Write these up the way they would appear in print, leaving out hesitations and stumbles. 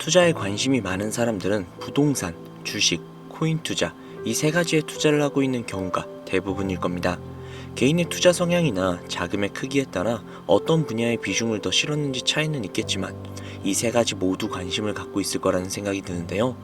투자에 관심이 많은 사람들은 부동산, 주식, 코인 투자 이 세 가지의 투자를 하고 있는 경우가 대부분일 겁니다. 개인의 투자 성향이나 자금의 크기에 따라 어떤 분야의 비중을 더 실었는지 차이는 있겠지만 이 세 가지 모두 관심을 갖고 있을 거라는 생각이 드는데요.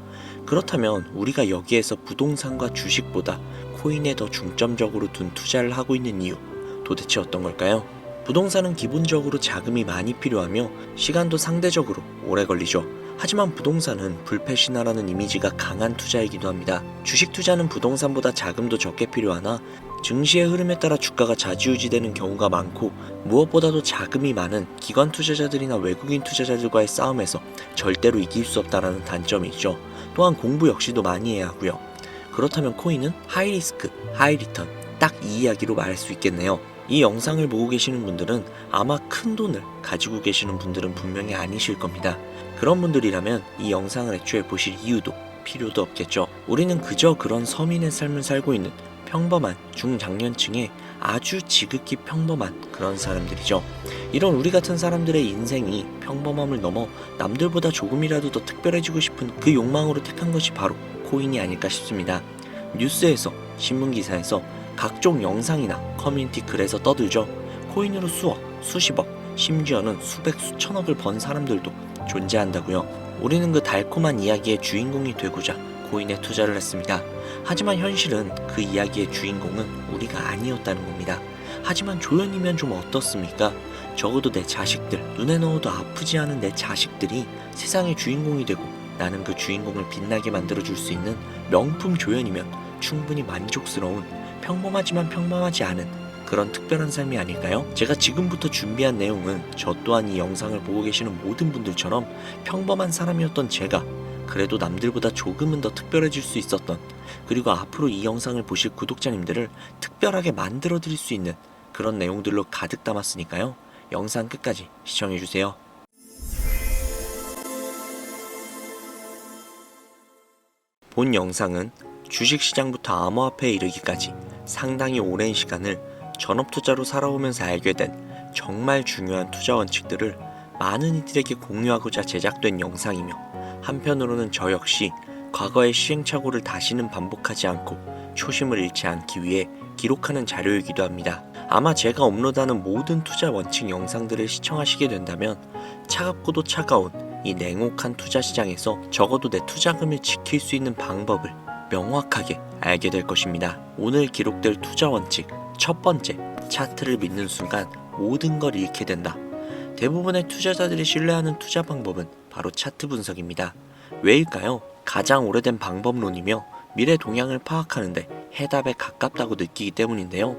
그렇다면 우리가 여기에서 부동산과 주식보다 코인에 더 중점적으로 둔 투자를 하고 있는 이유, 도대체 어떤 걸까요? 부동산은 기본적으로 자금이 많이 필요하며 시간도 상대적으로 오래 걸리죠. 하지만 부동산은 불패신화라는 이미지가 강한 투자이기도 합니다. 주식 투자는 부동산보다 자금도 적게 필요하나 증시의 흐름에 따라 주가가 좌지우지되는 경우가 많고 무엇보다도 자금이 많은 기관 투자자들이나 외국인 투자자들과의 싸움에서 절대로 이길 수 없다는 단점이 있죠. 또한 공부 역시도 많이 해야 하고요. 그렇다면 코인은 하이리스크, 하이리턴 딱 이 이야기로 말할 수 있겠네요. 이 영상을 보고 계시는 분들은 아마 큰 돈을 가지고 계시는 분들은 분명히 아니실 겁니다. 그런 분들이라면 이 영상을 애초에 보실 이유도 필요도 없겠죠. 우리는 그저 그런 서민의 삶을 살고 있는 평범한 중장년층의 아주 지극히 평범한 그런 사람들이죠. 이런 우리 같은 사람들의 인생이 평범함을 넘어 남들보다 조금이라도 더 특별해지고 싶은 그 욕망으로 택한 것이 바로 코인이 아닐까 싶습니다. 뉴스에서, 신문기사에서, 각종 영상이나 커뮤니티 글에서 떠들죠. 코인으로 수억, 수십억, 심지어는 수백, 수천억을 번 사람들도 존재한다고요. 우리는 그 달콤한 이야기의 주인공이 되고자 코인에 투자를 했습니다. 하지만 현실은 그 이야기의 주인공은 우리가 아니었다는 겁니다. 하지만 조연이면 좀 어떻습니까? 적어도 내 자식들, 눈에 넣어도 아프지 않은 내 자식들이 세상의 주인공이 되고 나는 그 주인공을 빛나게 만들어줄 수 있는 명품 조연이면 충분히 만족스러운 평범하지만 평범하지 않은 그런 특별한 삶이 아닐까요? 제가 지금부터 준비한 내용은 저 또한 이 영상을 보고 계시는 모든 분들처럼 평범한 사람이었던 제가 그래도 남들보다 조금은 더 특별해질 수 있었던, 그리고 앞으로 이 영상을 보실 구독자님들을 특별하게 만들어 드릴 수 있는 그런 내용들로 가득 담았으니까요. 영상 끝까지 시청해주세요. 본 영상은 주식시장부터 암호화폐에 이르기까지 상당히 오랜 시간을 전업투자로 살아오면서 알게 된 정말 중요한 투자 원칙들을 많은 이들에게 공유하고자 제작된 영상이며, 한편으로는 저 역시 과거의 시행착오를 다시는 반복하지 않고 초심을 잃지 않기 위해 기록하는 자료이기도 합니다. 아마 제가 업로드하는 모든 투자 원칙 영상들을 시청하시게 된다면 차갑고도 차가운 이 냉혹한 투자 시장에서 적어도 내 투자금을 지킬 수 있는 방법을 명확하게 알게 될 것입니다. 오늘 기록될 투자 원칙 첫 번째, 차트를 믿는 순간 모든 걸 잃게 된다. 대부분의 투자자들이 신뢰하는 투자 방법은 바로 차트 분석입니다. 왜일까요? 가장 오래된 방법론이며 미래 동향을 파악하는데 해답에 가깝다고 느끼기 때문인데요.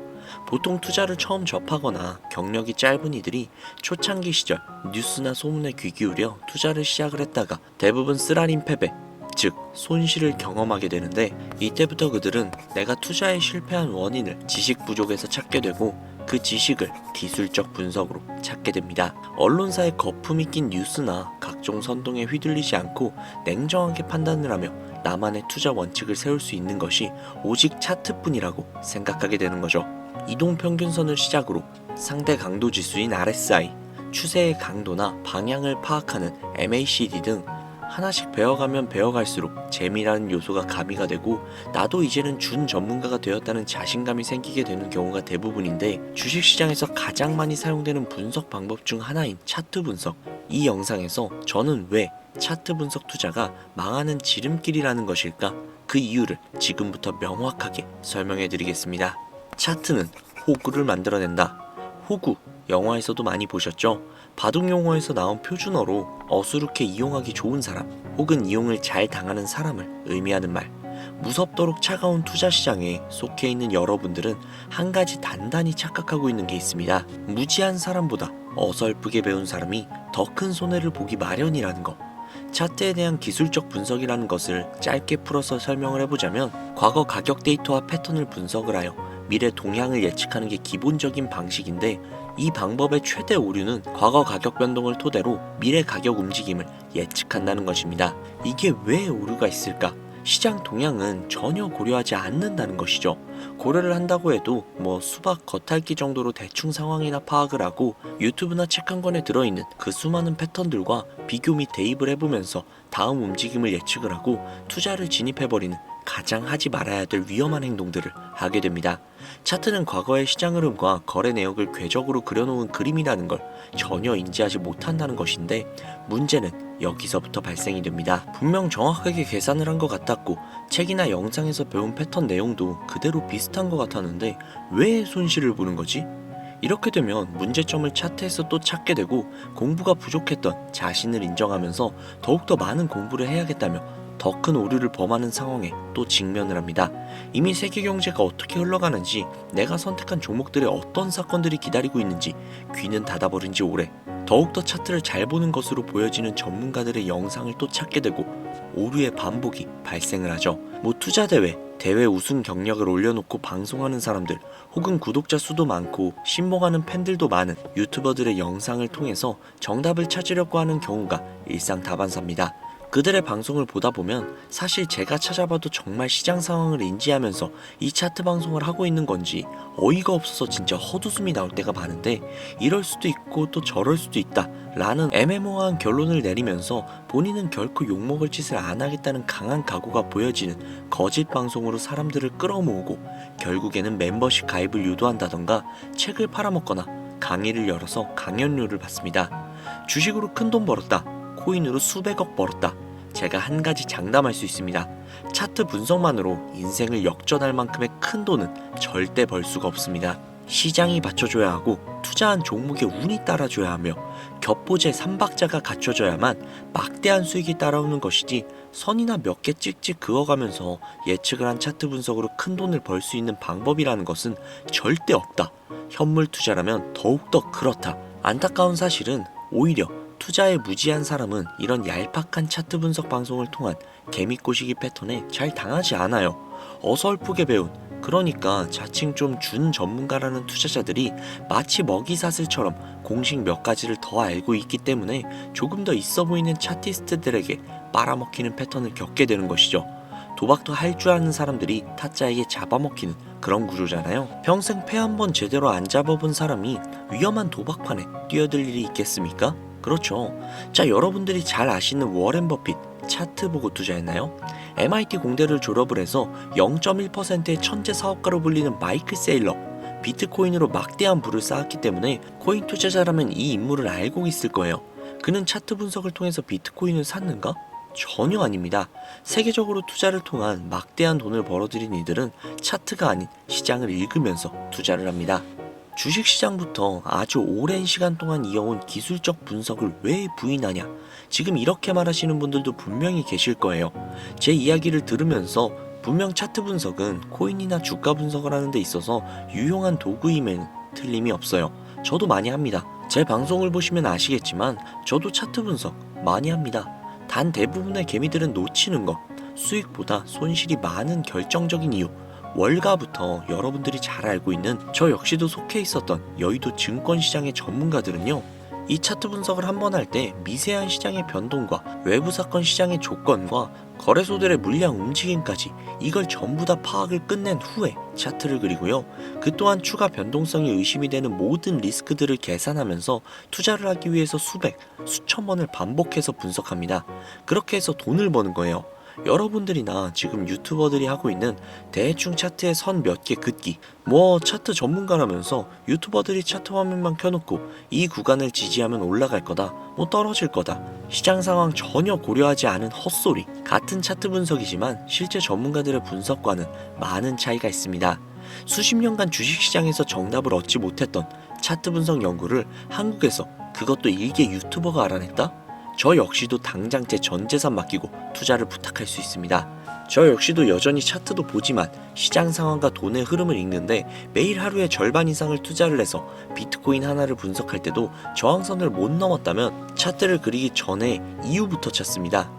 보통 투자를 처음 접하거나 경력이 짧은 이들이 초창기 시절 뉴스나 소문에 귀 기울여 투자를 시작을 했다가 대부분 쓰라린 패배, 즉 손실을 경험하게 되는데, 이때부터 그들은 내가 투자에 실패한 원인을 지식 부족에서 찾게 되고 그 지식을 기술적 분석으로 찾게 됩니다. 언론사의 거품이 낀 뉴스나 각종 선동에 휘둘리지 않고 냉정하게 판단을 하며 나만의 투자 원칙을 세울 수 있는 것이 오직 차트뿐이라고 생각하게 되는 거죠. 이동평균선을 시작으로 상대 강도 지수인 RSI, 추세의 강도나 방향을 파악하는 MACD 등 하나씩 배워가면 배워갈수록 재미라는 요소가 가미가 되고 나도 이제는 준 전문가가 되었다는 자신감이 생기게 되는 경우가 대부분인데, 주식시장에서 가장 많이 사용되는 분석 방법 중 하나인 차트 분석, 이 영상에서 저는 왜 차트 분석 투자가 망하는 지름길이라는 것일까? 그 이유를 지금부터 명확하게 설명해 드리겠습니다. 차트는 호구를 만들어낸다. 호구, 영화에서도 많이 보셨죠? 바둑 용어에서 나온 표준어로 어수룩해 이용하기 좋은 사람 혹은 이용을 잘 당하는 사람을 의미하는 말. 무섭도록 차가운 투자시장에 속해 있는 여러분들은 한 가지 단단히 착각하고 있는 게 있습니다. 무지한 사람보다 어설프게 배운 사람이 더 큰 손해를 보기 마련이라는 것. 차트에 대한 기술적 분석이라는 것을 짧게 풀어서 설명을 해보자면, 과거 가격 데이터와 패턴을 분석을 하여 미래 동향을 예측하는 게 기본적인 방식인데, 이 방법의 최대 오류는 과거 가격 변동을 토대로 미래 가격 움직임을 예측한다는 것입니다. 이게 왜 오류가 있을까? 시장 동향은 전혀 고려하지 않는다는 것이죠. 고려를 한다고 해도 수박 겉핥기 정도로 대충 상황이나 파악을 하고 유튜브나 책 한 권에 들어있는 그 수많은 패턴들과 비교 및 대입을 해보면서 다음 움직임을 예측을 하고 투자를 진입해버리는 가장 하지 말아야 될 위험한 행동들을 하게 됩니다. 차트는 과거의 시장 흐름과 거래 내역을 궤적으로 그려놓은 그림이라는 걸 전혀 인지하지 못한다는 것인데, 문제는 여기서부터 발생이 됩니다. 분명 정확하게 계산을 한 것 같았고 책이나 영상에서 배운 패턴 내용도 그대로 비슷한 것 같았는데 왜 손실을 보는 거지? 이렇게 되면 문제점을 차트에서 또 찾게 되고 공부가 부족했던 자신을 인정하면서 더욱더 많은 공부를 해야겠다며 더 큰 오류를 범하는 상황에 또 직면을 합니다. 이미 세계 경제가 어떻게 흘러가는지, 내가 선택한 종목들의 어떤 사건들이 기다리고 있는지 귀는 닫아버린 지 오래, 더욱더 차트를 잘 보는 것으로 보여지는 전문가들의 영상을 또 찾게 되고 오류의 반복이 발생을 하죠. 투자대회, 대회 우승 경력을 올려놓고 방송하는 사람들, 혹은 구독자 수도 많고 신봉하는 팬들도 많은 유튜버들의 영상을 통해서 정답을 찾으려고 하는 경우가 일상다반사입니다. 그들의 방송을 보다 보면 사실 제가 찾아봐도 정말 시장 상황을 인지하면서 이 차트 방송을 하고 있는 건지 어이가 없어서 진짜 헛웃음이 나올 때가 많은데, 이럴 수도 있고 또 저럴 수도 있다 라는 애매모호한 결론을 내리면서 본인은 결코 욕먹을 짓을 안 하겠다는 강한 각오가 보여지는 거짓 방송으로 사람들을 끌어모으고 결국에는 멤버십 가입을 유도한다던가 책을 팔아먹거나 강의를 열어서 강연료를 받습니다. 주식으로 큰돈 벌었다, 코인으로 수백억 벌었다. 제가 한 가지 장담할 수 있습니다. 차트 분석만으로 인생을 역전할 만큼의 큰 돈은 절대 벌 수가 없습니다. 시장이 받쳐줘야 하고 투자한 종목의 운이 따라줘야 하며 겹보제 3박자가 갖춰져야만 막대한 수익이 따라오는 것이지, 선이나 몇 개 찍찍 그어가면서 예측을 한 차트 분석으로 큰 돈을 벌 수 있는 방법이라는 것은 절대 없다. 현물 투자라면 더욱더 그렇다. 안타까운 사실은 오히려 투자에 무지한 사람은 이런 얄팍한 차트 분석 방송을 통한 개미꼬시기 패턴에 잘 당하지 않아요. 어설프게 배운, 그러니까 자칭 좀 준 전문가라는 투자자들이 마치 먹이사슬처럼 공식 몇 가지를 더 알고 있기 때문에 조금 더 있어 보이는 차티스트들에게 빨아먹히는 패턴을 겪게 되는 것이죠. 도박도 할 줄 아는 사람들이 타짜에게 잡아먹히는 그런 구조잖아요. 평생 패 한 번 제대로 안 잡아본 사람이 위험한 도박판에 뛰어들 일이 있겠습니까? 그렇죠. 자, 여러분들이 잘 아시는 워렌 버핏 차트 보고 투자했나요? MIT 공대를 졸업을 해서 0.1%의 천재 사업가로 불리는 마이클 세일러, 비트코인으로 막대한 부를 쌓았기 때문에 코인 투자자라면 이 인물을 알고 있을 거예요. 그는 차트 분석을 통해서 비트코인을 샀는가? 전혀 아닙니다. 세계적으로 투자를 통한 막대한 돈을 벌어들인 이들은 차트가 아닌 시장을 읽으면서 투자를 합니다. 주식시장부터 아주 오랜 시간 동안 이어온 기술적 분석을 왜 부인하냐? 지금 이렇게 말하시는 분들도 분명히 계실 거예요. 제 이야기를 들으면서 분명 차트 분석은 코인이나 주가 분석을 하는 데 있어서 유용한 도구임에는 틀림이 없어요. 저도 많이 합니다. 제 방송을 보시면 아시겠지만 저도 차트 분석 많이 합니다. 단 대부분의 개미들은 놓치는 것, 수익보다 손실이 많은 결정적인 이유, 월가부터 여러분들이 잘 알고 있는 저 역시도 속해 있었던 여의도 증권시장의 전문가들은요, 이 차트 분석을 한번 할 때 미세한 시장의 변동과 외부 사건 시장의 조건과 거래소들의 물량 움직임까지 이걸 전부 다 파악을 끝낸 후에 차트를 그리고요, 그 또한 추가 변동성이 의심이 되는 모든 리스크들을 계산하면서 투자를 하기 위해서 수백, 수천 번을 반복해서 분석합니다. 그렇게 해서 돈을 버는 거예요. 여러분들이나 지금 유튜버들이 하고 있는 대충 차트에 선 몇 개 긋기, 차트 전문가라면서 유튜버들이 차트 화면만 켜놓고 이 구간을 지지하면 올라갈 거다, 떨어질 거다, 시장 상황 전혀 고려하지 않은 헛소리. 같은 차트 분석이지만 실제 전문가들의 분석과는 많은 차이가 있습니다. 수십 년간 주식시장에서 정답을 얻지 못했던 차트 분석 연구를 한국에서, 그것도 일개 유튜버가 알아냈다? 저 역시도 당장 제 전 재산 맡기고 투자를 부탁할 수 있습니다. 저 역시도 여전히 차트도 보지만 시장 상황과 돈의 흐름을 읽는데 매일 하루에 절반 이상을 투자를 해서 비트코인 하나를 분석할 때도 저항선을 못 넘었다면 차트를 그리기 전에 이유부터 찾습니다.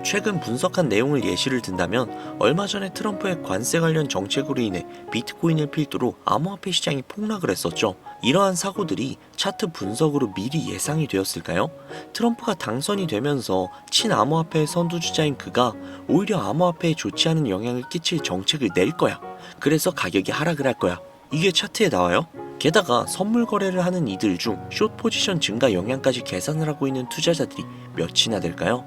최근 분석한 내용을 예시를 든다면 얼마 전에 트럼프의 관세 관련 정책으로 인해 비트코인을 필두로 암호화폐 시장이 폭락을 했었죠. 이러한 사고들이 차트 분석으로 미리 예상이 되었을까요? 트럼프가 당선이 되면서 친암호화폐의 선두주자인 그가 오히려 암호화폐에 좋지 않은 영향을 끼칠 정책을 낼 거야. 그래서 가격이 하락을 할 거야. 이게 차트에 나와요. 게다가 선물 거래를 하는 이들 중 숏 포지션 증가 영향까지 계산을 하고 있는 투자자들이 몇이나 될까요?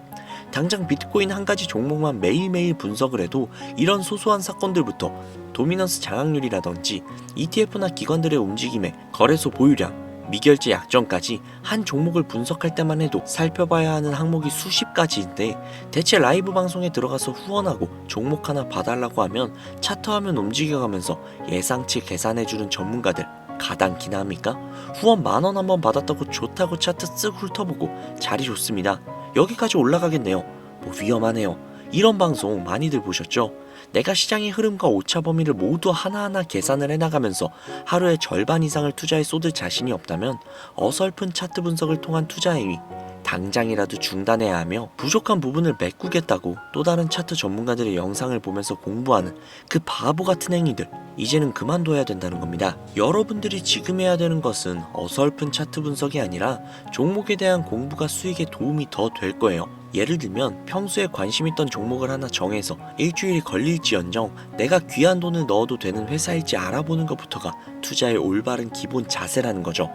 당장 비트코인 한 가지 종목만 매일매일 분석을 해도 이런 소소한 사건들부터 도미넌스 장악률이라든지 ETF나 기관들의 움직임에 거래소 보유량, 미결제 약정까지 한 종목을 분석할 때만 해도 살펴봐야 하는 항목이 수십 가지인데 대체 라이브 방송에 들어가서 후원하고 종목 하나 봐달라고 하면 차트 화면 움직여가면서 예상치 계산해주는 전문가들 가당키나 합니까? 후원 10,000원 한번 받았다고 좋다고 차트 쓱 훑어보고 자리 좋습니다. 여기까지 올라가겠네요. 뭐 위험하네요. 이런 방송 많이들 보셨죠? 내가 시장의 흐름과 오차 범위를 모두 하나하나 계산을 해나가면서 하루에 절반 이상을 투자에 쏟을 자신이 없다면 어설픈 차트 분석을 통한 투자 행위 당장이라도 중단해야 하며 부족한 부분을 메꾸겠다고 또 다른 차트 전문가들의 영상을 보면서 공부하는 그 바보 같은 행위들 이제는 그만둬야 된다는 겁니다. 여러분들이 지금 해야 되는 것은 어설픈 차트 분석이 아니라 종목에 대한 공부가 수익에 도움이 더 될 거예요. 예를 들면 평소에 관심 있던 종목을 하나 정해서 일주일이 걸릴지언정 내가 귀한 돈을 넣어도 되는 회사일지 알아보는 것부터가 투자의 올바른 기본 자세라는 거죠.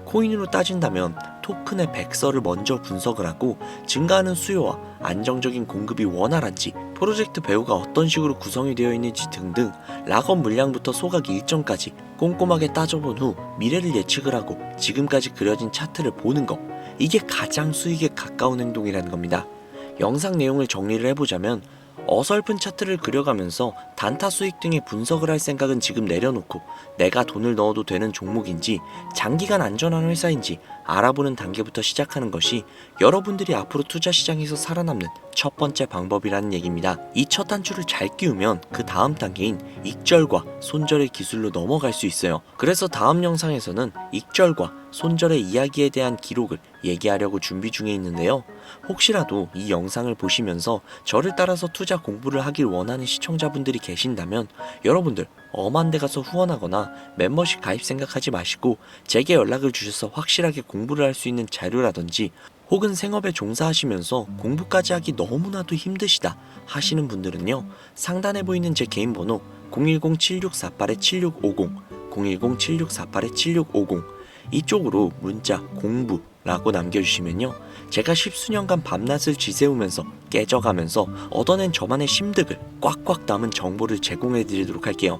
코인으로 따진다면 토큰의 백서를 먼저 분석을 하고 증가하는 수요와 안정적인 공급이 원활한지 프로젝트 배후가 어떤 식으로 구성이 되어 있는지 등등 락업 물량부터 소각 일정까지 꼼꼼하게 따져본 후 미래를 예측을 하고 지금까지 그려진 차트를 보는 것 이게 가장 수익에 가까운 행동이라는 겁니다. 영상 내용을 정리를 해보자면 어설픈 차트를 그려가면서 단타 수익 등의 분석을 할 생각은 지금 내려놓고 내가 돈을 넣어도 되는 종목인지 장기간 안전한 회사인지 알아보는 단계부터 시작하는 것이 여러분들이 앞으로 투자 시장에서 살아남는 첫 번째 방법이라는 얘기입니다. 이 첫 단추를 잘 끼우면 그 다음 단계인 익절과 손절의 기술로 넘어갈 수 있어요. 그래서 다음 영상에서는 익절과 손절의 이야기에 대한 기록을 얘기하려고 준비 중에 있는데요. 혹시라도 이 영상을 보시면서 저를 따라서 투자 공부를 하길 원하는 시청자분들이 계신다면 여러분들 엄한 데 가서 후원하거나 멤버십 가입 생각하지 마시고 제게 연락을 주셔서 확실하게 공부를 할 수 있는 자료라든지 혹은 생업에 종사하시면서 공부까지 하기 너무나도 힘드시다 하시는 분들은요. 상단에 보이는 제 개인 번호 010-7648-7650 010-7648-7650 이쪽으로 문자 공부라고 남겨주시면요. 제가 십수년간 밤낮을 지새우면서 깨져가면서 얻어낸 저만의 심득을 꽉꽉 담은 정보를 제공해드리도록 할게요.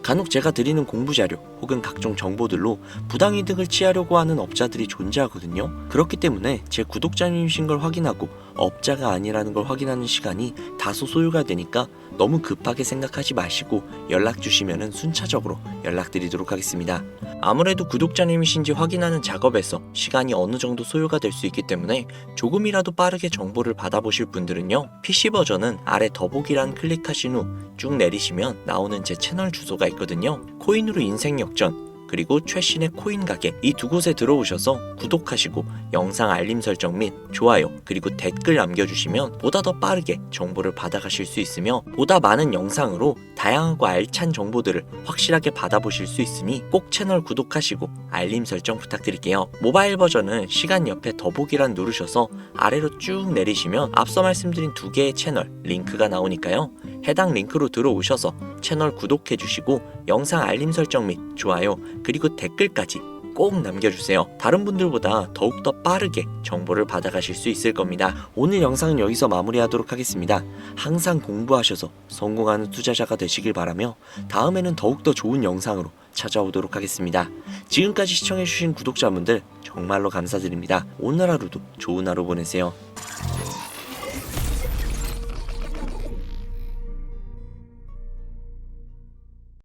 간혹 제가 드리는 공부자료 혹은 각종 정보들로 부당이득을 취하려고 하는 업자들이 존재하거든요. 그렇기 때문에 제 구독자님이신 걸 확인하고 업자가 아니라는 걸 확인하는 시간이 다소 소요가 되니까 너무 급하게 생각하지 마시고 연락 주시면 순차적으로 연락드리도록 하겠습니다. 아무래도 구독자님이신지 확인하는 작업에서 시간이 어느 정도 소요가 될 수 있기 때문에 조금이라도 빠르게 정보를 받아보실 분들은요. PC 버전은 아래 더보기란 클릭하신 후 쭉 내리시면 나오는 제 채널 주소가 있거든요. 코인으로 인생 역전 그리고 최신의 코인 가게 이 두 곳에 들어오셔서 구독하시고 영상 알림 설정 및 좋아요 그리고 댓글 남겨주시면 보다 더 빠르게 정보를 받아가실 수 있으며 보다 많은 영상으로 다양하고 알찬 정보들을 확실하게 받아보실 수 있으니 꼭 채널 구독하시고 알림 설정 부탁드릴게요. 모바일 버전은 시간 옆에 더보기란 누르셔서 아래로 쭉 내리시면 앞서 말씀드린 두 개의 채널 링크가 나오니까요. 해당 링크로 들어오셔서 채널 구독해주시고 영상 알림 설정 및 좋아요 그리고 댓글까지 꼭 남겨주세요. 다른 분들보다 더욱더 빠르게 정보를 받아가실 수 있을 겁니다. 오늘 영상은 여기서 마무리하도록 하겠습니다. 항상 공부하셔서 성공하는 투자자가 되시길 바라며 다음에는 더욱더 좋은 영상으로 찾아오도록 하겠습니다. 지금까지 시청해주신 구독자분들 정말로 감사드립니다. 오늘 하루도 좋은 하루 보내세요.